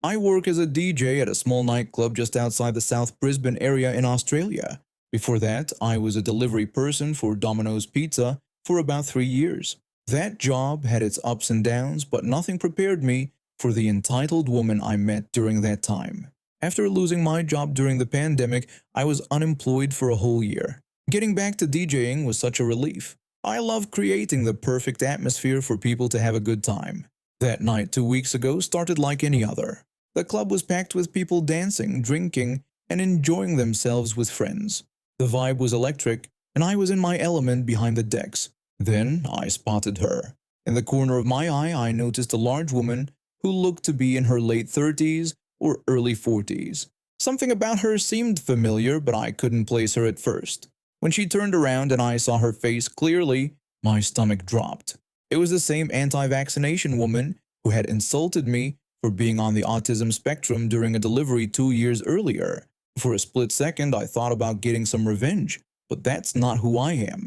I work as a DJ at a small nightclub just outside the South Brisbane area in Australia. Before that, I was a delivery person for Domino's Pizza for about 3 years. That job had its ups and downs, but nothing prepared me for the entitled woman I met during that time. After losing my job during the pandemic, I was unemployed for a whole year. Getting back to DJing was such a relief. I love creating the perfect atmosphere for people to have a good time. That night 2 weeks ago started like any other. The club was packed with people dancing, drinking, and enjoying themselves with friends. The vibe was electric, and I was in my element behind the decks. Then I spotted her. In the corner of my eye, I noticed a large woman who looked to be in her late 30s or early 40s. Something about her seemed familiar, but I couldn't place her at first. When she turned around and I saw her face clearly, my stomach dropped. It was the same anti-vaccination woman who had insulted me for being on the autism spectrum during a delivery 2 years earlier. For a split second, I thought about getting some revenge, but that's not who I am.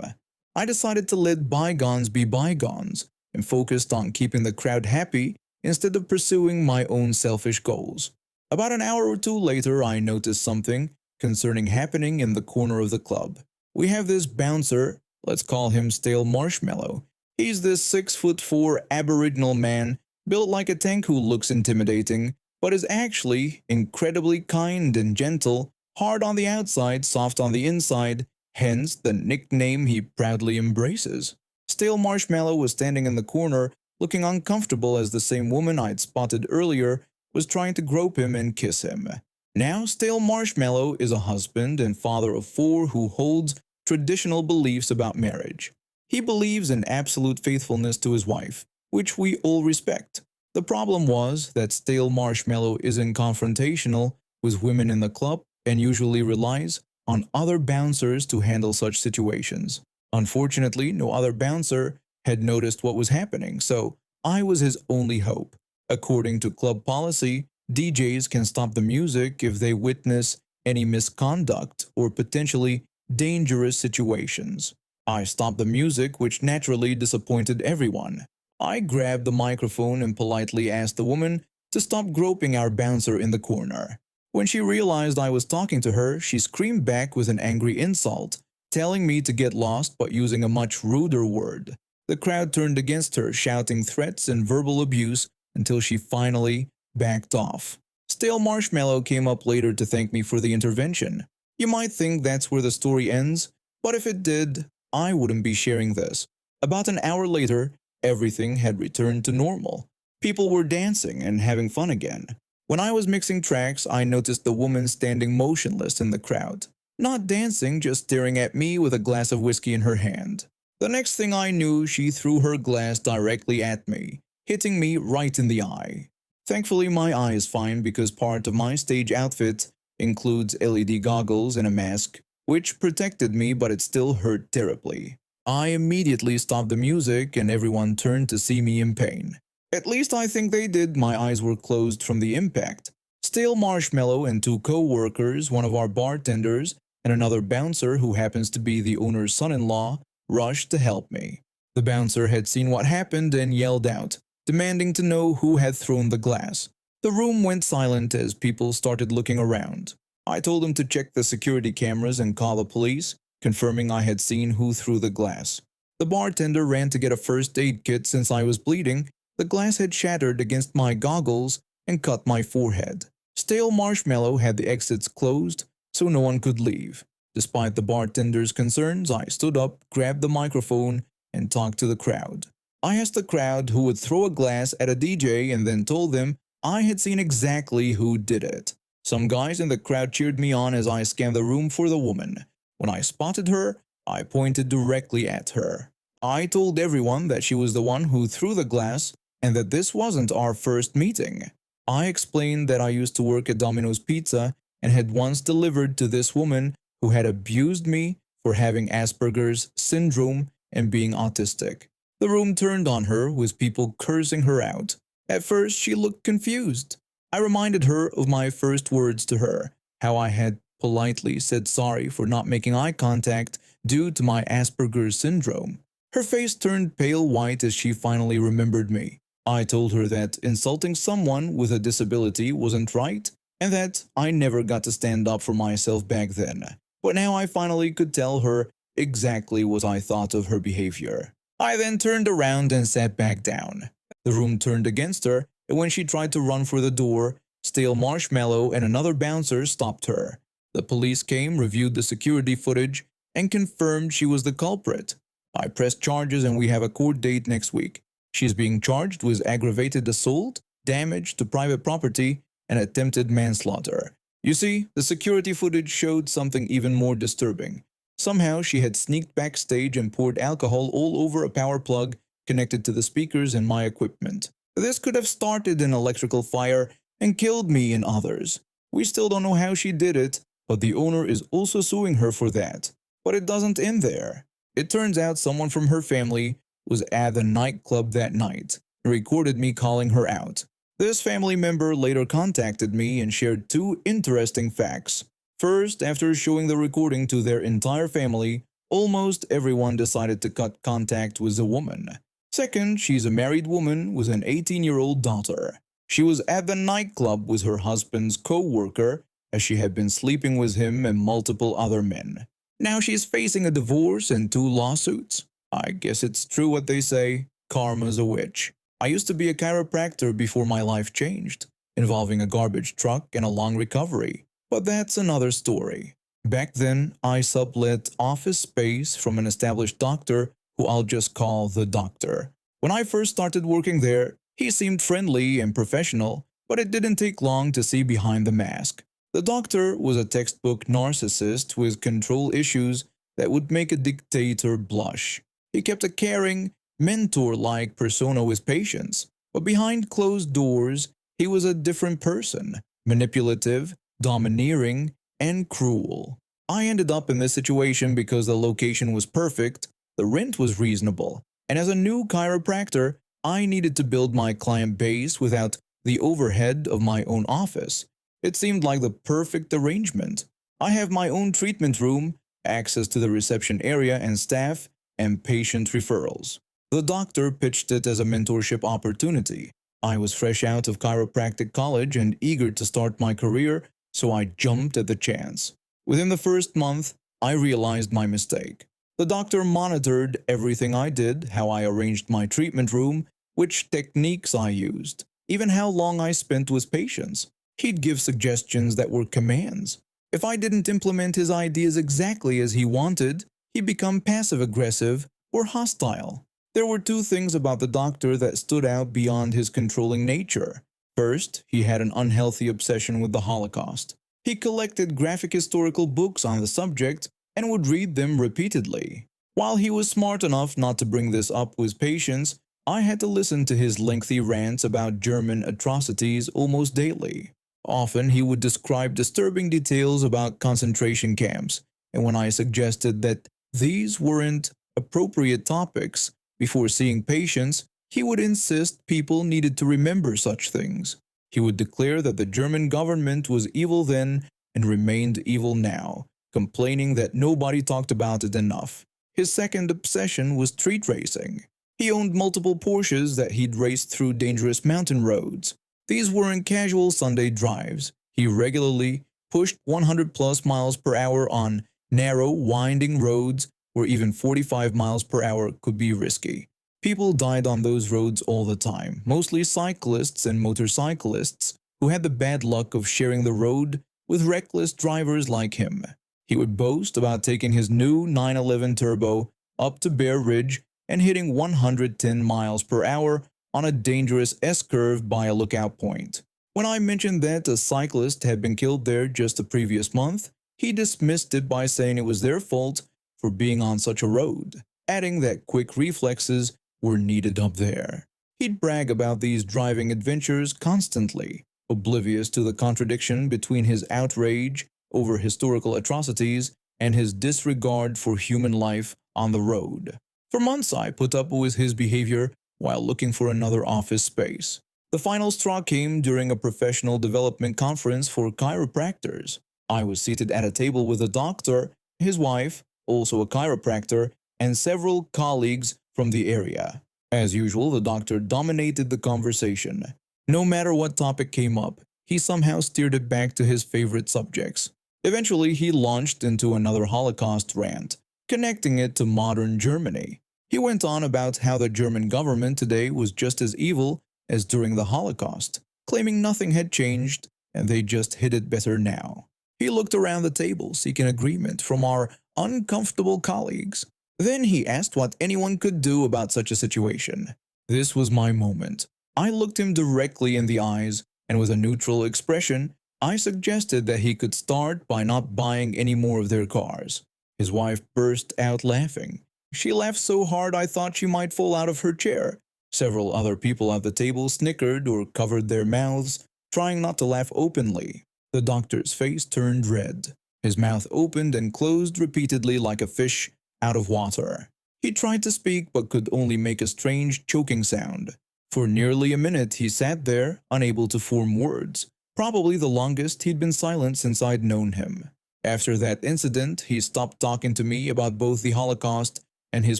I decided to let bygones be bygones and focused on keeping the crowd happy instead of pursuing my own selfish goals. About an hour or two later, I noticed something concerning happening in the corner of the club. We have this bouncer, let's call him Stale Marshmallow. He's this 6'4" Aboriginal man built like a tank who looks intimidating, but is actually incredibly kind and gentle, hard on the outside, soft on the inside, hence the nickname he proudly embraces. Stale Marshmallow was standing in the corner, looking uncomfortable as the same woman I'd spotted earlier was trying to grope him and kiss him. Now, Stale Marshmallow is a husband and father of four who holds traditional beliefs about marriage. He believes in absolute faithfulness to his wife, which we all respect. The problem was that Stale Marshmallow isn't confrontational with women in the club and usually relies on other bouncers to handle such situations. Unfortunately, no other bouncer had noticed what was happening, so I was his only hope. According to club policy, DJs can stop the music if they witness any misconduct or potentially dangerous situations. I stopped the music, which naturally disappointed everyone. I grabbed the microphone and politely asked the woman to stop groping our bouncer in the corner. When she realized I was talking to her, she screamed back with an angry insult, telling me to get lost but using a much ruder word. The crowd turned against her, shouting threats and verbal abuse until she finally backed off. Stale Marshmallow came up later to thank me for the intervention. You might think that's where the story ends, but if it did, I wouldn't be sharing this. About an hour later, everything had returned to normal. People were dancing and having fun again. When I was mixing tracks, I noticed the woman standing motionless in the crowd. Not dancing, just staring at me with a glass of whiskey in her hand. The next thing I knew, she threw her glass directly at me, hitting me right in the eye. Thankfully, my eye is fine because part of my stage outfit includes LED goggles and a mask, which protected me, but it still hurt terribly. I immediately stopped the music and everyone turned to see me in pain. At least I think they did. My eyes were closed from the impact. Stale Marshmallow and two co-workers, one of our bartenders, and another bouncer who happens to be the owner's son-in-law, rushed to help me. The bouncer had seen what happened and yelled out, demanding to know who had thrown the glass. The room went silent as people started looking around. I told him to check the security cameras and call the police, confirming I had seen who threw the glass. The bartender ran to get a first aid kit since I was bleeding. The glass had shattered against my goggles and cut my forehead. Stale Marshmallow had the exits closed, so no one could leave. Despite the bartender's concerns, I stood up, grabbed the microphone, and talked to the crowd. I asked the crowd who would throw a glass at a DJ and then told them I had seen exactly who did it. Some guys in the crowd cheered me on as I scanned the room for the woman. When I spotted her, I pointed directly at her. I told everyone that she was the one who threw the glass and that this wasn't our first meeting. I explained that I used to work at Domino's Pizza and had once delivered to this woman who had abused me for having Asperger's syndrome and being autistic. The room turned on her with people cursing her out. At first, she looked confused. I reminded her of my first words to her, how I had politely said sorry for not making eye contact due to my Asperger's syndrome. Her face turned pale white as she finally remembered me. I told her that insulting someone with a disability wasn't right and that I never got to stand up for myself back then. But now I finally could tell her exactly what I thought of her behavior. I then turned around and sat back down. The room turned against her, and when she tried to run for the door, Stale Marshmallow and another bouncer stopped her. The police came, reviewed the security footage, and confirmed she was the culprit. I pressed charges and we have a court date next week. She's being charged with aggravated assault, damage to private property, and attempted manslaughter. You see, the security footage showed something even more disturbing. Somehow she had sneaked backstage and poured alcohol all over a power plug connected to the speakers and my equipment. This could have started an electrical fire and killed me and others. We still don't know how she did it, but the owner is also suing her for that. But it doesn't end there. It turns out someone from her family was at the nightclub that night and recorded me calling her out. This family member later contacted me and shared two interesting facts. First, after showing the recording to their entire family, almost everyone decided to cut contact with the woman. Second, she's a married woman with an 18-year-old daughter. She was at the nightclub with her husband's co-worker as she had been sleeping with him and multiple other men. Now she's facing a divorce and two lawsuits. I guess it's true what they say, karma's a witch. I used to be a chiropractor before my life changed, involving a garbage truck and a long recovery. But that's another story. Back then, I sublet office space from an established doctor who I'll just call the doctor. When I first started working there, he seemed friendly and professional, but it didn't take long to see behind the mask. The doctor was a textbook narcissist with control issues that would make a dictator blush. He kept a caring, mentor-like persona with patients, but behind closed doors, he was a different person, manipulative, domineering, and cruel. I ended up in this situation because the location was perfect, the rent was reasonable, and as a new chiropractor, I needed to build my client base without the overhead of my own office. It seemed like the perfect arrangement. I have my own treatment room, access to the reception area and staff, and patient referrals. The doctor pitched it as a mentorship opportunity. I was fresh out of chiropractic college and eager to start my career, so I jumped at the chance. Within the first month, I realized my mistake. The doctor monitored everything I did, how I arranged my treatment room, which techniques I used, even how long I spent with patients. He'd give suggestions that were commands. If I didn't implement his ideas exactly as he wanted, he'd become passive-aggressive or hostile. There were two things about the doctor that stood out beyond his controlling nature. First, he had an unhealthy obsession with the Holocaust. He collected graphic historical books on the subject and would read them repeatedly. While he was smart enough not to bring this up with patients, I had to listen to his lengthy rants about German atrocities almost daily. Often he would describe disturbing details about concentration camps, and when I suggested that these weren't appropriate topics before seeing patients, he would insist people needed to remember such things. He would declare that the German government was evil then and remained evil now, complaining that nobody talked about it enough. His second obsession was street racing. He owned multiple Porsches that he'd raced through dangerous mountain roads. These weren't casual Sunday drives. He regularly pushed 100+ miles per hour on narrow, winding roads where even 45 miles per hour could be risky. People died on those roads all the time, mostly cyclists and motorcyclists who had the bad luck of sharing the road with reckless drivers like him. He would boast about taking his new 911 Turbo up to Bear Ridge and hitting 110 miles per hour on a dangerous S-curve by a lookout point. When I mentioned that a cyclist had been killed there just the previous month, he dismissed it by saying it was their fault for being on such a road, adding that quick reflexes were needed up there. He'd brag about these driving adventures constantly, oblivious to the contradiction between his outrage over historical atrocities and his disregard for human life on the road. For months I put up with his behavior while looking for another office space. The final straw came during a professional development conference for chiropractors. I was seated at a table with a doctor, his wife, also a chiropractor, and several colleagues from the area. As usual, the doctor dominated the conversation. No matter what topic came up, he somehow steered it back to his favorite subjects. Eventually, he launched into another Holocaust rant, connecting it to modern Germany. He went on about how the German government today was just as evil as during the Holocaust, claiming nothing had changed and they just hid it better now. He looked around the table, seeking agreement from our uncomfortable colleagues. Then he asked what anyone could do about such a situation. This was my moment. I looked him directly in the eyes, and with a neutral expression, I suggested that he could start by not buying any more of their cars. His wife burst out laughing. She laughed so hard I thought she might fall out of her chair. Several other people at the table snickered or covered their mouths, trying not to laugh openly. The doctor's face turned red. His mouth opened and closed repeatedly like a fish out of water. He tried to speak but could only make a strange choking sound. For nearly a minute he sat there, unable to form words, probably the longest he'd been silent since I'd known him. After that incident, he stopped talking to me about both the Holocaust and his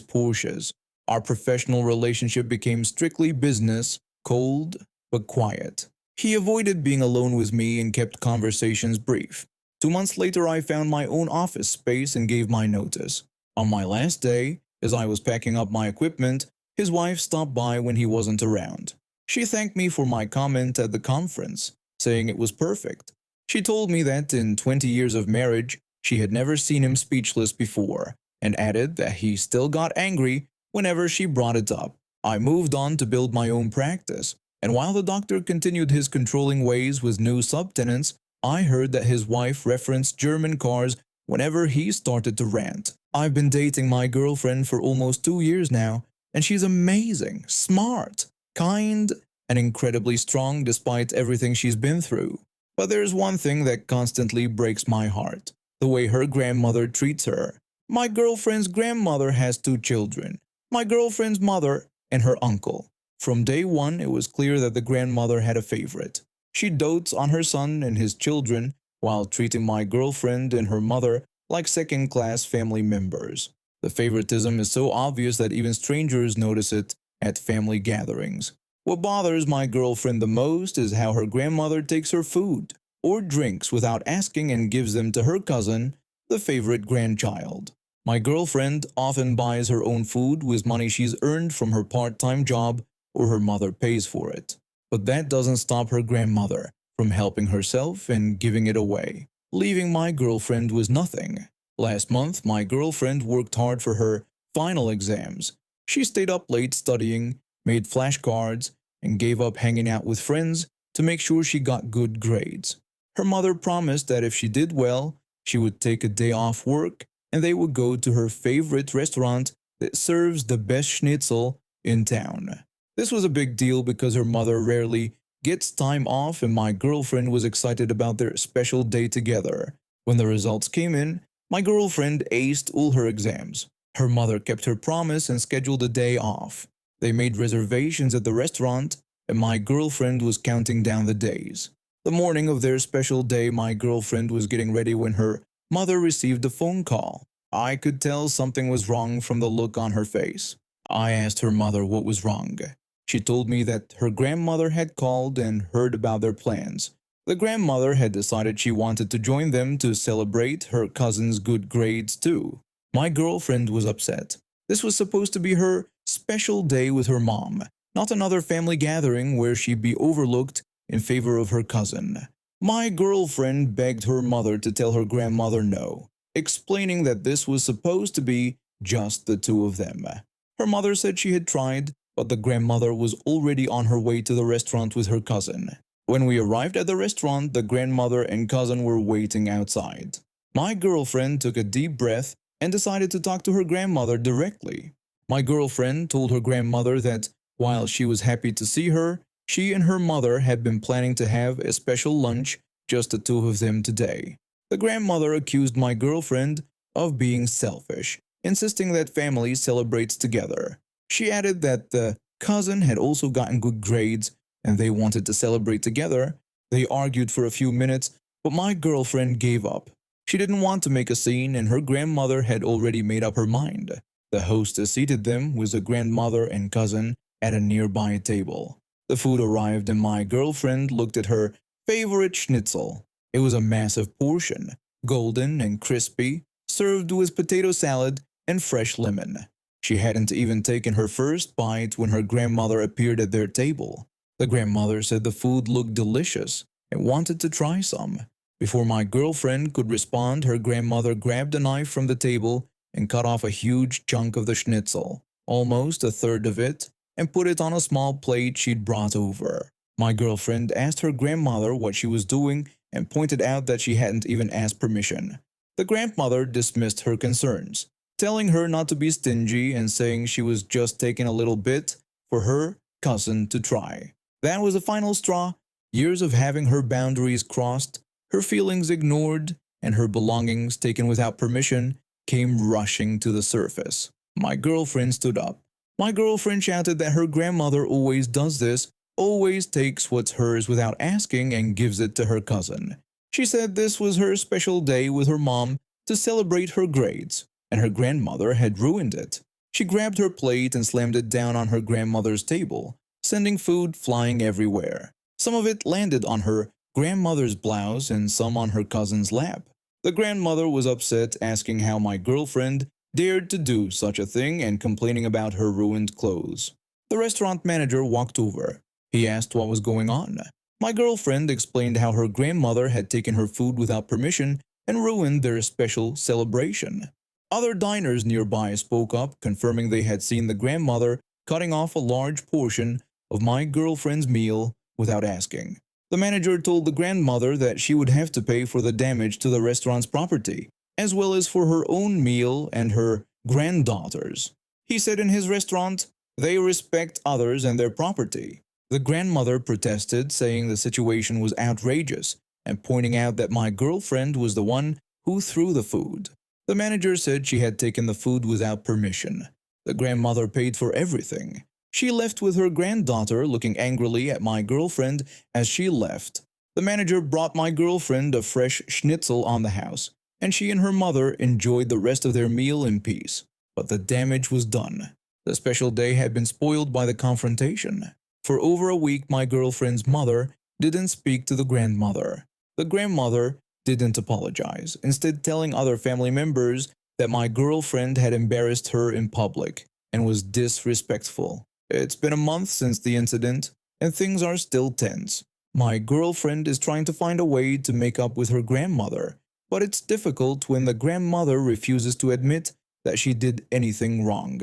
Porsches. Our professional relationship became strictly business, cold but quiet. He avoided being alone with me and kept conversations brief. 2 months later, I found my own office space and gave my notice. On my last day, as I was packing up my equipment, his wife stopped by when he wasn't around. She thanked me for my comment at the conference, saying it was perfect. She told me that in 20 years of marriage, she had never seen him speechless before, and added that he still got angry whenever she brought it up. I moved on to build my own practice, and while the doctor continued his controlling ways with new subtenants, I heard that his wife referenced German cars whenever he started to rant. I've been dating my girlfriend for almost 2 years now, and she's amazing, smart, kind, and incredibly strong despite everything she's been through. But there's one thing that constantly breaks my heart: the way her grandmother treats her. My girlfriend's grandmother has 2 children, my girlfriend's mother and her uncle. From day one, it was clear that the grandmother had a favorite. She dotes on her son and his children while treating my girlfriend and her mother like second-class family members. The favoritism is so obvious that even strangers notice it at family gatherings. What bothers my girlfriend the most is how her grandmother takes her food or drinks without asking and gives them to her cousin, the favorite grandchild. My girlfriend often buys her own food with money she's earned from her part-time job or her mother pays for it. But that doesn't stop her grandmother from helping herself and giving it away, leaving my girlfriend with nothing. Last month, my girlfriend worked hard for her final exams. She stayed up late studying, made flashcards, and gave up hanging out with friends to make sure she got good grades. Her mother promised that if she did well, she would take a day off work and they would go to her favorite restaurant that serves the best schnitzel in town. This was a big deal because her mother rarely gets time off, and my girlfriend was excited about their special day together. When the results came in, my girlfriend aced all her exams. Her mother kept her promise and scheduled a day off. They made reservations at the restaurant, and my girlfriend was counting down the days. The morning of their special day, my girlfriend was getting ready when her mother received a phone call. I could tell something was wrong from the look on her face. I asked her mother what was wrong. She told me that her grandmother had called and heard about their plans. The grandmother had decided she wanted to join them to celebrate her cousin's good grades too. My girlfriend was upset. This was supposed to be her special day with her mom, not another family gathering where she'd be overlooked in favor of her cousin. My girlfriend begged her mother to tell her grandmother no, explaining that this was supposed to be just the 2 of them. Her mother said she had tried, but the grandmother was already on her way to the restaurant with her cousin. When we arrived at the restaurant, the grandmother and cousin were waiting outside. My girlfriend took a deep breath and decided to talk to her grandmother directly. My girlfriend told her grandmother that while she was happy to see her, she and her mother had been planning to have a special lunch, just the 2 of them today. The grandmother accused my girlfriend of being selfish, insisting that family celebrates together. She added that the cousin had also gotten good grades and they wanted to celebrate together. They argued for a few minutes, but my girlfriend gave up. She didn't want to make a scene and her grandmother had already made up her mind. The hostess seated them with the grandmother and cousin at a nearby table. The food arrived and my girlfriend looked at her favorite schnitzel. It was a massive portion, golden and crispy, served with potato salad and fresh lemon. She hadn't even taken her first bite when her grandmother appeared at their table. The grandmother said the food looked delicious and wanted to try some. Before my girlfriend could respond, her grandmother grabbed a knife from the table and cut off a huge chunk of the schnitzel, almost a third of it, and put it on a small plate she'd brought over. My girlfriend asked her grandmother what she was doing and pointed out that she hadn't even asked permission. The grandmother dismissed her concerns, telling her not to be stingy and saying she was just taking a little bit for her cousin to try. That was the final straw. Years of having her boundaries crossed, her feelings ignored, and her belongings taken without permission came rushing to the surface. My girlfriend stood up. My girlfriend shouted that her grandmother always does this, always takes what's hers without asking and gives it to her cousin. She said this was her special day with her mom to celebrate her grades, and her grandmother had ruined it. She grabbed her plate and slammed it down on her grandmother's table, sending food flying everywhere. Some of it landed on her grandmother's blouse and some on her cousin's lap. The grandmother was upset, asking how my girlfriend dared to do such a thing and complaining about her ruined clothes. The restaurant manager walked over. He asked what was going on. My girlfriend explained how her grandmother had taken her food without permission and ruined their special celebration. Other diners nearby spoke up, confirming they had seen the grandmother cutting off a large portion of my girlfriend's meal without asking. The manager told the grandmother that she would have to pay for the damage to the restaurant's property, as well as for her own meal and her granddaughter's. He said in his restaurant, they respect others and their property. The grandmother protested, saying the situation was outrageous and pointing out that my girlfriend was the one who threw the food. The manager said she had taken the food without permission. The grandmother paid for everything. She left with her granddaughter looking angrily at my girlfriend as she left. The manager brought my girlfriend a fresh schnitzel on the house, and she and her mother enjoyed the rest of their meal in peace. But the damage was done. The special day had been spoiled by the confrontation. For over a week, my girlfriend's mother didn't speak to the grandmother. The grandmother didn't apologize, instead telling other family members that my girlfriend had embarrassed her in public and was disrespectful. It's been a month since the incident, and things are still tense. My girlfriend is trying to find a way to make up with her grandmother, but it's difficult when the grandmother refuses to admit that she did anything wrong.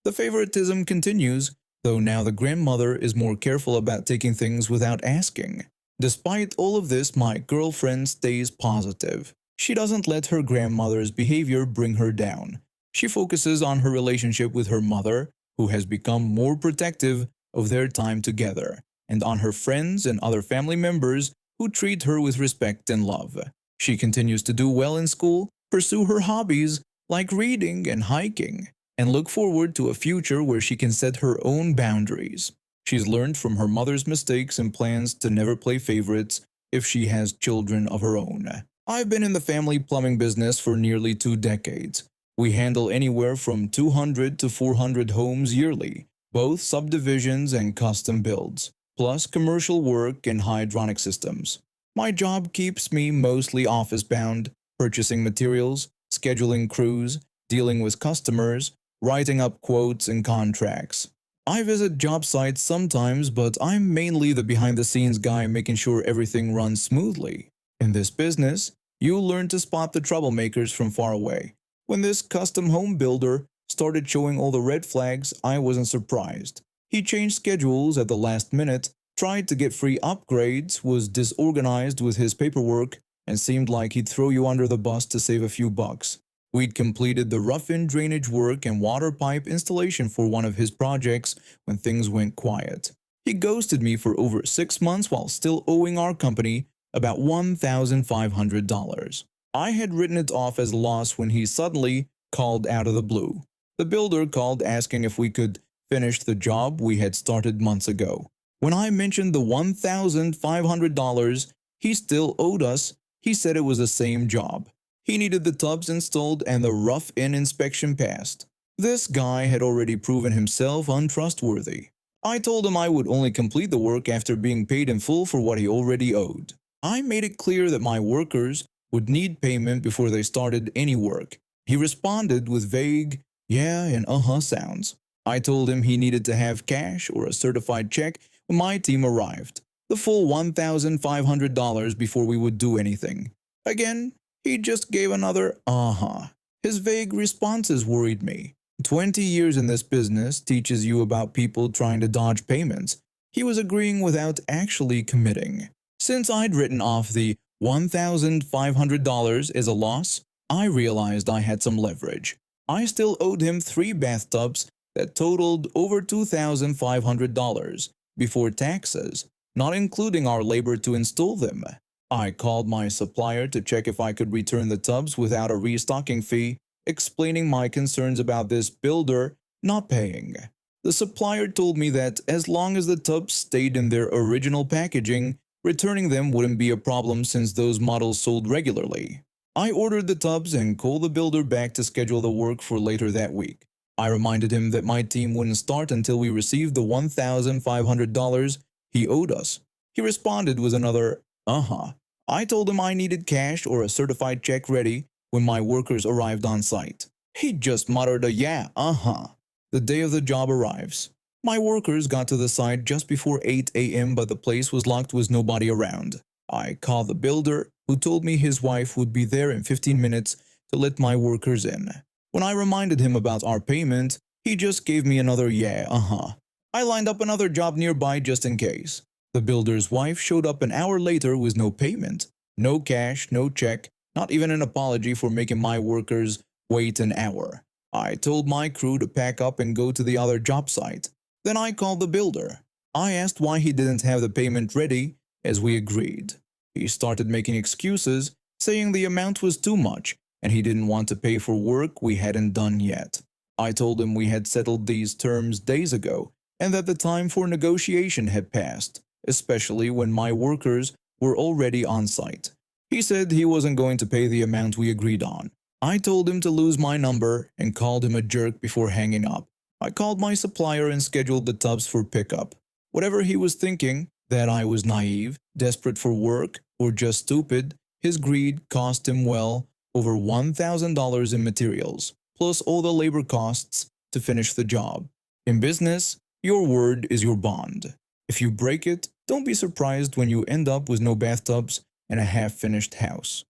The favoritism continues, though now the grandmother is more careful about taking things without asking. Despite all of this, my girlfriend stays positive. She doesn't let her grandmother's behavior bring her down. She focuses on her relationship with her mother, who has become more protective of their time together, and on her friends and other family members who treat her with respect and love. She continues to do well in school, pursue her hobbies like reading and hiking, and look forward to a future where she can set her own boundaries. She's learned from her mother's mistakes and plans to never play favorites if she has children of her own. I've been in the family plumbing business for nearly 2 decades. We handle anywhere from 200 to 400 homes yearly, both subdivisions and custom builds, plus commercial work and hydronic systems. My job keeps me mostly office-bound, purchasing materials, scheduling crews, dealing with customers, writing up quotes and contracts. I visit job sites sometimes, but I'm mainly the behind-the-scenes guy making sure everything runs smoothly. In this business, you learn to spot the troublemakers from far away. When this custom home builder started showing all the red flags, I wasn't surprised. He changed schedules at the last minute, tried to get free upgrades, was disorganized with his paperwork, and seemed like he'd throw you under the bus to save a few bucks. We'd completed the rough-in drainage work and water pipe installation for one of his projects when things went quiet. He ghosted me for over 6 months while still owing our company about $1,500. I had written it off as a loss when he suddenly called out of the blue. The builder called asking if we could finish the job we had started months ago. When I mentioned the $1,500 he still owed us, he said it was the same job. He needed the tubs installed and the rough-in inspection passed. This guy had already proven himself untrustworthy. I told him I would only complete the work after being paid in full for what he already owed. I made it clear that my workers would need payment before they started any work. He responded with vague, yeah and uh-huh sounds. I told him he needed to have cash or a certified check when my team arrived, the full $1,500 before we would do anything. Again, he just gave another uh-huh. His vague responses worried me. 20 years in this business teaches you about people trying to dodge payments. He was agreeing without actually committing. Since I'd written off the $1,500 as a loss, I realized I had some leverage. I still owed him 3 bathtubs that totaled over $2,500 before taxes, not including our labor to install them. I called my supplier to check if I could return the tubs without a restocking fee, explaining my concerns about this builder not paying. The supplier told me that as long as the tubs stayed in their original packaging, returning them wouldn't be a problem since those models sold regularly. I ordered the tubs and called the builder back to schedule the work for later that week. I reminded him that my team wouldn't start until we received the $1,500 he owed us. He responded with another, uh-huh. I told him I needed cash or a certified check ready when my workers arrived on site. He just muttered a yeah, uh-huh. The day of the job arrives. My workers got to the site just before 8 a.m. but the place was locked with nobody around. I called the builder, who told me his wife would be there in 15 minutes to let my workers in. When I reminded him about our payment, he just gave me another yeah, uh-huh. I lined up another job nearby just in case. The builder's wife showed up an hour later with no payment, no cash, no check, not even an apology for making my workers wait an hour. I told my crew to pack up and go to the other job site. Then I called the builder. I asked why he didn't have the payment ready, as we agreed. He started making excuses, saying the amount was too much and he didn't want to pay for work we hadn't done yet. I told him we had settled these terms days ago and that the time for negotiation had passed, especially when my workers were already on site. He said he wasn't going to pay the amount we agreed on. I told him to lose my number and called him a jerk before hanging up. I called my supplier and scheduled the tubs for pickup. Whatever he was thinking, that I was naive, desperate for work, or just stupid, his greed cost him well over $1,000 in materials, plus all the labor costs to finish the job. In business, your word is your bond. If you break it, don't be surprised when you end up with no bathtubs and a half-finished house.